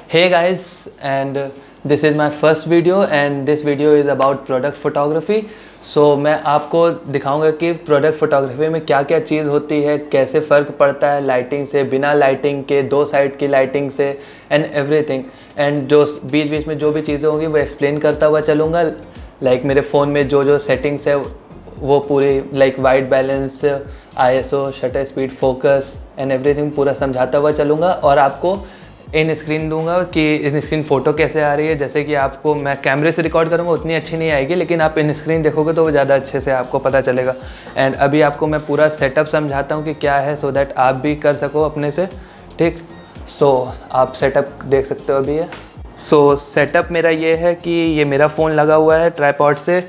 Hey guys, and this is my first video and this video is about product photography. So मैं आपको दिखाऊंगा कि product photography में क्या क्या चीज़ होती है, कैसे फ़र्क पड़ता है लाइटिंग से, बिना लाइटिंग के, दो साइड की लाइटिंग से एंड एवरीथिंग। एंड जो बीच बीच में जो भी चीज़ें होंगी वो एक्सप्लेन करता हुआ चलूँगा। लाइक मेरे फ़ोन में जो जो सेटिंग्स है वो पूरी, like white balance, ISO, shutter speed, focus and everything पूरा समझाता हुआ चलूँगा। और आपको इन स्क्रीन दूंगा कि इन स्क्रीन फ़ोटो कैसे आ रही है। जैसे कि आपको मैं कैमरे से रिकॉर्ड करूँगा उतनी अच्छी नहीं आएगी, लेकिन आप इन स्क्रीन देखोगे तो वो ज़्यादा अच्छे से आपको पता चलेगा। एंड अभी आपको मैं पूरा सेटअप समझाता हूँ कि क्या है, सो दैट आप भी कर सको अपने से, ठीक। सो आप सेटअप देख सकते हो अभी ये। सो सेटअप मेरा ये है कि ये मेरा फ़ोन लगा हुआ है ट्राईपॉड से,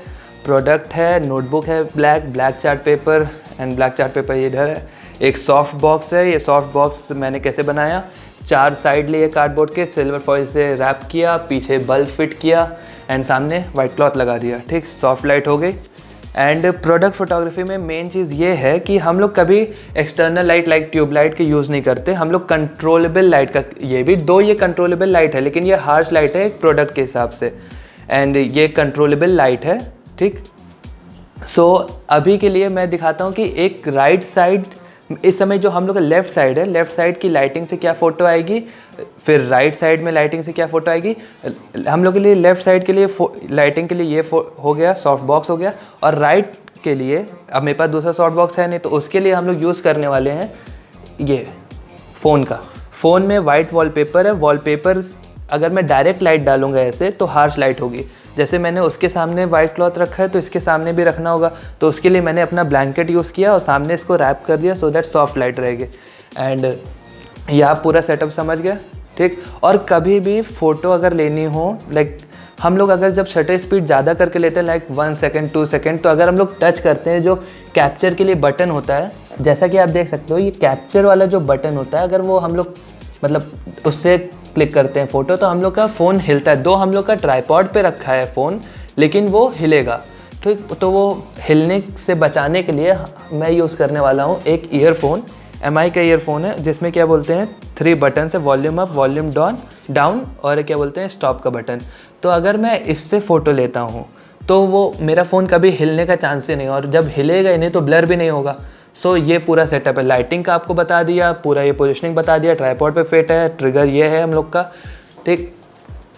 प्रोडक्ट है, नोटबुक है black chart paper and black chart paper इधर है। एक सॉफ्ट बॉक्स है, ये सॉफ्ट बॉक्स मैंने कैसे बनाया, 4 साइड लिए कार्डबोर्ड के, सिल्वर फॉइल से रैप किया, पीछे बल्ब फिट किया एंड सामने वाइट क्लॉथ लगा दिया, ठीक। सॉफ्ट लाइट हो गई। एंड प्रोडक्ट फोटोग्राफी में मेन चीज़ ये है कि हम लोग कभी external light like tube light के यूज़ नहीं करते। हम लोग कंट्रोलेबल लाइट का, ये भी ये कंट्रोलेबल लाइट है, लेकिन ये हार्श लाइट है एक प्रोडक्ट के हिसाब से, एंड ये कंट्रोलेबल लाइट है, ठीक। सो अभी के लिए मैं दिखाता हूँ कि एक राइट साइड, इस समय जो हम लोग का लेफ़्ट साइड है, लेफ़्ट साइड की लाइटिंग से क्या फ़ोटो आएगी, फिर राइट साइड में लाइटिंग से क्या फ़ोटो आएगी। हम लोग के लिए लेफ़्ट साइड के लिए लाइटिंग के लिए ये हो गया, सॉफ्ट बॉक्स हो गया। और राइट के लिए अब मेरे पास दूसरा सॉफ्ट बॉक्स है नहीं, तो उसके लिए हम लोग यूज़ करने वाले हैं ये फ़ोन का। फ़ोन में वाइट वॉलपेपर है, वॉलपेपर अगर मैं डायरेक्ट लाइट डालूंगा ऐसे तो हार्श लाइट होगी। जैसे मैंने उसके सामने वाइट क्लॉथ रखा है तो इसके सामने भी रखना होगा, तो उसके लिए मैंने अपना ब्लैंकेट यूज़ किया और सामने इसको रैप कर दिया सो दैट सॉफ्ट लाइट रहेगी। एंड ये आप पूरा सेटअप समझ गए, ठीक। और कभी भी फ़ोटो अगर लेनी हो, लाइक हम लोग अगर जब शटर स्पीड ज़्यादा करके लेते हैं, लाइक 1 सेकेंड 2 सेकेंड, तो अगर हम लोग टच करते हैं जो कैप्चर के लिए बटन होता है, जैसा कि आप देख सकते हो ये कैप्चर वाला जो बटन होता है, अगर वो हम लोग मतलब उससे क्लिक करते हैं फ़ोटो तो हम लोग का फ़ोन हिलता है। हम लोग का ट्राईपॉड पे रखा है फ़ोन, लेकिन वो हिलेगा, ठीक। तो वो हिलने से बचाने के लिए मैं यूज़ करने वाला हूँ एक ईयरफोन, MI का ईयरफोन है, जिसमें क्या बोलते हैं 3 बटन है, वॉल्यूम अप, वॉल्यूम डाउन और क्या बोलते हैं स्टॉप का बटन। तो अगर मैं इससे फ़ोटो लेता हूँ तो वो मेरा फ़ोन कभी हिलने का चांस ही नहीं, और जब हिलेगा ही नहीं तो ब्लर भी नहीं होगा। सो ये पूरा सेटअप है, लाइटिंग का आपको बता दिया, पूरा ये पोजीशनिंग बता दिया, ट्राईपॉड पे फिट है, ट्रिगर ये है हम लोग का, ठीक।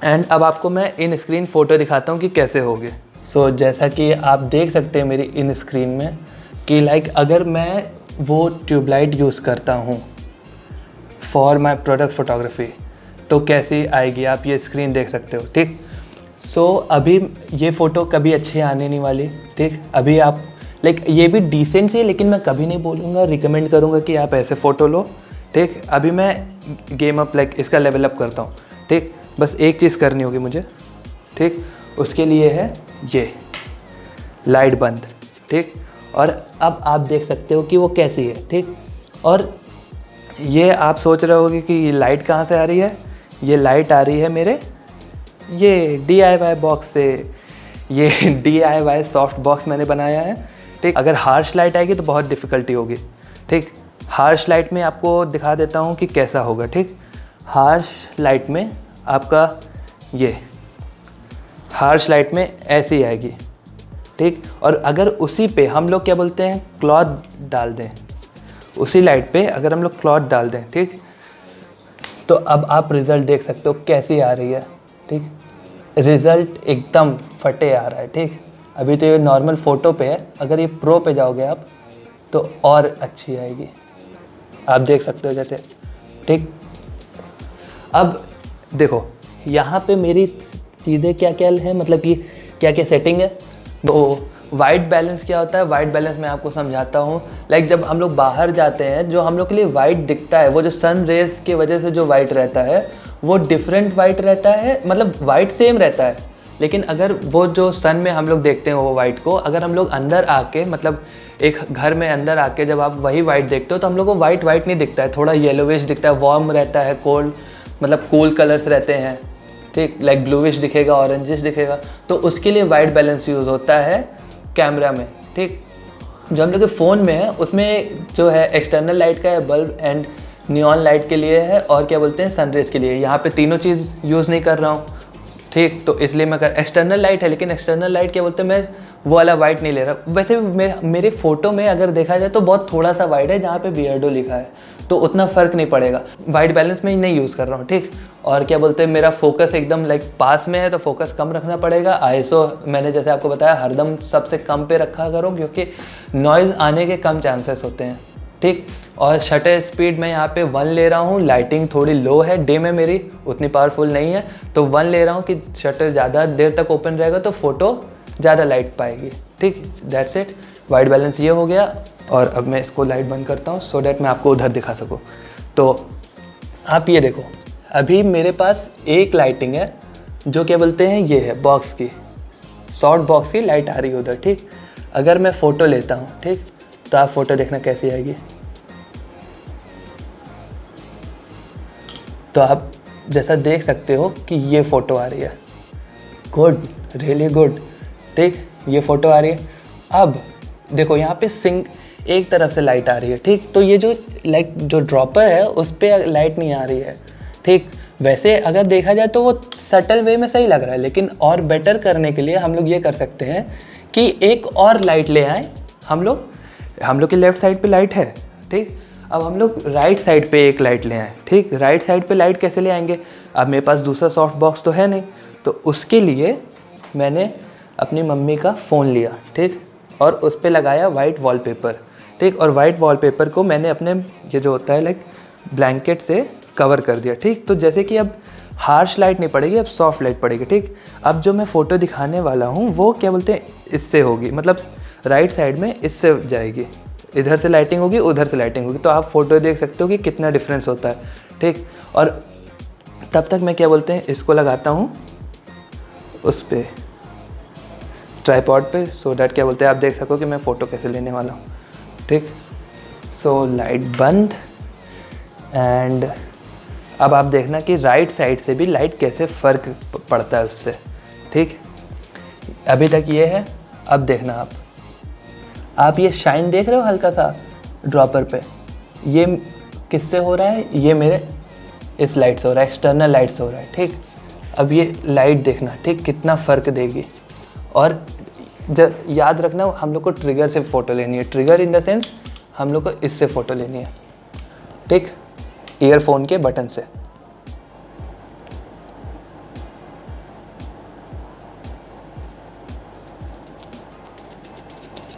एंड अब आपको मैं इन स्क्रीन फ़ोटो दिखाता हूँ कि कैसे होगी। सो जैसा कि आप देख सकते हैं मेरी इन स्क्रीन में कि लाइक अगर मैं वो ट्यूबलाइट यूज़ करता हूँ फॉर माई प्रोडक्ट फोटोग्राफी तो कैसी आएगी, आप ये स्क्रीन देख सकते हो, ठीक। सो अभी ये फ़ोटो कभी अच्छी आने नहीं वाली, ठीक। अभी आप लाइक ये भी डिसेंट सी, लेकिन मैं कभी नहीं बोलूँगा, रिकमेंड करूँगा कि आप ऐसे फ़ोटो लो, ठीक। अभी मैं गेम अप लाइक इसका लेवल अप करता हूँ, ठीक। बस एक चीज़ करनी होगी मुझे, ठीक। उसके लिए है ये लाइट बंद, ठीक। और अब आप देख सकते हो कि वो कैसी है, ठीक। और ये आप सोच रहे होगे कि ये लाइट कहाँ से आ रही है, ये लाइट आ रही है मेरे ये DIY बॉक्स से। ये DIY सॉफ्ट बॉक्स मैंने बनाया है, ठीक। अगर हार्श लाइट आएगी तो बहुत डिफ़िकल्टी होगी, ठीक। हार्श लाइट में आपको दिखा देता हूँ कि कैसा होगा, ठीक। हार्श लाइट में आपका ये हार्श लाइट में ऐसे ही आएगी, ठीक। और अगर उसी पे हम लोग क्या बोलते हैं क्लॉथ डाल दें, उसी लाइट पे अगर हम लोग क्लॉथ डाल दें, ठीक, तो अब आप रिज़ल्ट देख सकते हो कैसी आ रही है, ठीक। रिज़ल्ट एकदम फटे आ रहा है, ठीक। अभी तो ये नॉर्मल फ़ोटो पे है, अगर ये प्रो पे जाओगे आप तो और अच्छी आएगी, आप देख सकते हो जैसे, ठीक। अब देखो यहाँ पे मेरी चीज़ें क्या क्या है, मतलब कि क्या क्या सेटिंग है। तो वाइट बैलेंस क्या होता है, वाइट बैलेंस मैं आपको समझाता हूँ। लाइक जब हम लोग बाहर जाते हैं, जो हम लोग के लिए वाइट दिखता है, वो जो सन रेज की वजह से जो वाइट रहता है वो डिफरेंट वाइट रहता है, मतलब वाइट सेम रहता है, लेकिन अगर वो जो सन में हम लोग देखते हैं वो वाइट को, अगर हम लोग अंदर आके, मतलब एक घर में अंदर आके जब आप वही वाइट देखते हो तो हम लोग को वाइट नहीं दिखता है, थोड़ा येलोविश दिखता है, वार्म रहता है, कोल्ड मतलब कूल कलर्स रहते हैं, ठीक। लाइक ब्लूविश दिखेगा, ऑरेंजिश दिखेगा, तो उसके लिए वाइट बैलेंस यूज़ होता है कैमरा में, ठीक। जो हम लोग के फ़ोन में है उसमें जो है एक्सटर्नल लाइट का है बल्ब, एंड नियॉन लाइट के लिए है और क्या बोलते हैं सनरेज के लिए। यहाँ पे तीनों चीज़ यूज़ नहीं कर रहा हूँ, ठीक। तो इसलिए मैं एक्सटर्नल लाइट है, लेकिन एक्सटर्नल लाइट क्या बोलते हैं, मैं वो वाला वाइट नहीं ले रहा। वैसे मेरे फ़ोटो में अगर देखा जाए तो बहुत थोड़ा सा वाइट है जहाँ पे बियर्डो लिखा है, तो उतना फ़र्क नहीं पड़ेगा। वाइट बैलेंस में ही नहीं यूज़ कर रहा हूँ, ठीक। और क्या बोलते हैं मेरा फोकस एकदम पास में है, तो फोकस कम रखना पड़ेगा। आईएसओ मैंने जैसे आपको बताया हरदम सबसे कम पे रखा करो, क्योंकि नॉइज़ आने के कम चांसेस होते हैं, ठीक। और शटर स्पीड मैं यहाँ पे 1 ले रहा हूँ। लाइटिंग थोड़ी लो है, डे में मेरी उतनी पावरफुल नहीं है, तो 1 ले रहा हूँ कि शटर ज़्यादा देर तक ओपन रहेगा तो फ़ोटो ज़्यादा लाइट पाएगी, ठीक। That's it. वाइट बैलेंस ये हो गया। और अब मैं इसको लाइट बंद करता हूँ सो डैट मैं आपको उधर दिखा सकूँ। तो आप ये देखो, अभी मेरे पास एक लाइटिंग है जो क्या बोलते हैं ये है बॉक्स की, शॉर्ट बॉक्स की लाइट आ रही है उधर, ठीक। अगर मैं फ़ोटो लेता हूँ, ठीक, तो आप फ़ोटो देखना कैसी आएगी। तो आप जैसा देख सकते हो कि ये फ़ोटो आ रही है, गुड, रियली गुड, ठीक। ये फ़ोटो आ रही है। अब देखो यहाँ पे एक तरफ से लाइट आ रही है, ठीक। तो ये जो जो ड्रॉपर है उस पर लाइट नहीं आ रही है, ठीक। वैसे अगर देखा जाए तो वो सटल वे में सही लग रहा है, लेकिन और बेटर करने के लिए हम लोग ये कर सकते हैं कि एक और लाइट ले आएँ। हम लोग की लेफ़्ट साइड पे लाइट है, ठीक। अब हम लोग राइट साइड पे एक लाइट ले आएँ, ठीक। राइट साइड पे लाइट कैसे ले आएंगे, अब मेरे पास दूसरा सॉफ्ट बॉक्स तो है नहीं, तो उसके लिए मैंने अपनी मम्मी का फ़ोन लिया, ठीक, और उस पर लगाया वाइट वॉलपेपर, ठीक। और वाइट वॉलपेपर को मैंने अपने ये जो होता है ब्लैंकेट से कवर कर दिया, ठीक। तो जैसे कि अब हार्श लाइट नहीं पड़ेगी, अब सॉफ्ट लाइट पड़ेगी, ठीक। अब जो मैं फ़ोटो दिखाने वाला हूँ वो क्या बोलते हैं इससे होगी, मतलब राइट साइड में इससे जाएगी, इधर से लाइटिंग होगी उधर से लाइटिंग होगी। तो आप फ़ोटो देख सकते हो कि कितना डिफरेंस होता है, ठीक। और तब तक मैं क्या बोलते हैं इसको लगाता हूँ उस पर ट्राइपॉड पे, सो डैट क्या बोलते हैं आप देख सको कि मैं फ़ोटो कैसे लेने वाला हूँ, ठीक। सो लाइट बंद। एंड अब आप देखना कि राइट साइड से भी लाइट कैसे फ़र्क पड़ता है उससे, ठीक। अभी तक ये है। अब देखना आप ये शाइन देख रहे हो हल्का सा ड्रॉपर पे, ये किससे हो रहा है, ये मेरे इस लाइट से हो रहा है, एक्सटर्नल लाइट से हो रहा है, ठीक। अब ये लाइट देखना, ठीक, कितना फ़र्क देगी। और जब याद रखना हम लोग को ट्रिगर से फ़ोटो लेनी है, ट्रिगर इन द सेंस हम लोग को इससे फ़ोटो लेनी है, ठीक, ईयरफोन के बटन से।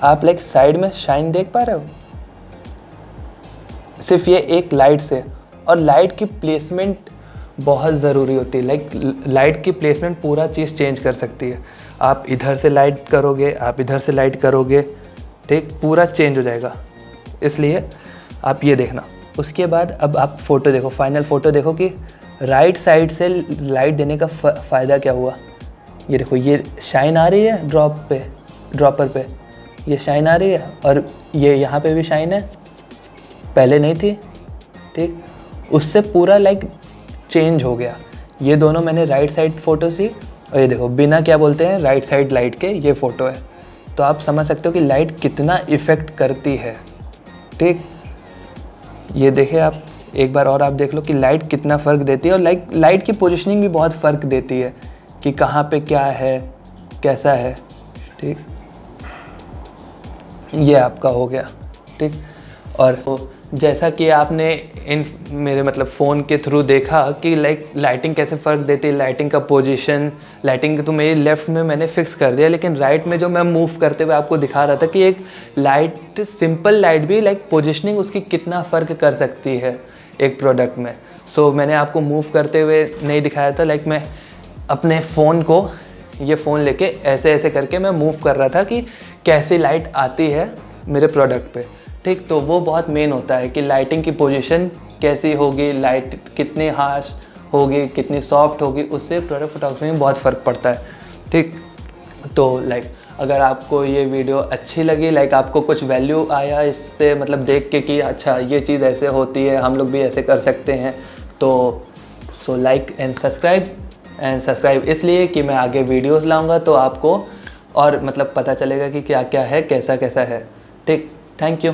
आप साइड में शाइन देख पा रहे हो, सिर्फ ये एक लाइट से। और लाइट की प्लेसमेंट बहुत ज़रूरी होती है, लाइट की प्लेसमेंट पूरा चीज़ चेंज कर सकती है। आप इधर से लाइट करोगे, आप इधर से लाइट करोगे, ठीक, पूरा चेंज हो जाएगा। इसलिए आप ये देखना। उसके बाद अब आप फ़ोटो देखो, फाइनल फ़ोटो देखो कि राइट साइड से लाइट देने का फ़ायदा क्या हुआ। ये देखो, ये शाइन आ रही है ड्रॉपर पे ये शाइन आ रही है, और ये यहाँ पे भी शाइन है, पहले नहीं थी, ठीक। उससे पूरा चेंज हो गया। ये दोनों मैंने राइट साइड फ़ोटो सी, और ये देखो बिना क्या बोलते हैं राइट साइड लाइट के ये फ़ोटो है। तो आप समझ सकते हो कि लाइट कितना इफ़ेक्ट करती है, ठीक। ये देखिए आप एक बार और आप देख लो कि लाइट कितना फ़र्क देती है। और लाइट की पोजीशनिंग भी बहुत फ़र्क देती है कि कहाँ पे क्या है, कैसा है, ठीक। ये आपका हो गया, ठीक। और जैसा कि आपने मेरे फ़ोन के थ्रू देखा कि लाइटिंग कैसे फ़र्क देती है, लाइटिंग का पोजीशन, लाइटिंग तो मेरी लेफ़्ट में मैंने फ़िक्स कर दिया, लेकिन राइट में जो मैं मूव करते हुए आपको दिखा रहा था कि एक लाइट, सिंपल लाइट भी पोजीशनिंग उसकी कितना फ़र्क कर सकती है एक प्रोडक्ट में। सो मैंने आपको मूव करते हुए नहीं दिखाया था, मैं अपने फ़ोन को, ये फ़ोन लेके ऐसे ऐसे करके मैं मूव कर रहा था कि कैसी लाइट आती है मेरे प्रोडक्ट पे, ठीक। तो वो बहुत मेन होता है कि लाइटिंग की पोजीशन कैसी होगी, लाइट कितनी हार्श होगी, कितनी सॉफ्ट होगी, उससे प्रोडक्ट फोटोग्राफी में बहुत फ़र्क पड़ता है, ठीक। तो अगर आपको ये वीडियो अच्छी लगी, आपको कुछ वैल्यू आया इससे, देख के कि अच्छा ये चीज़ ऐसे होती है, हम लोग भी ऐसे कर सकते हैं, तो लाइक एंड सब्सक्राइब इसलिए कि मैं आगे वीडियोस लाऊंगा तो आपको और पता चलेगा कि क्या क्या है, कैसा कैसा है, ठीक। Thank you.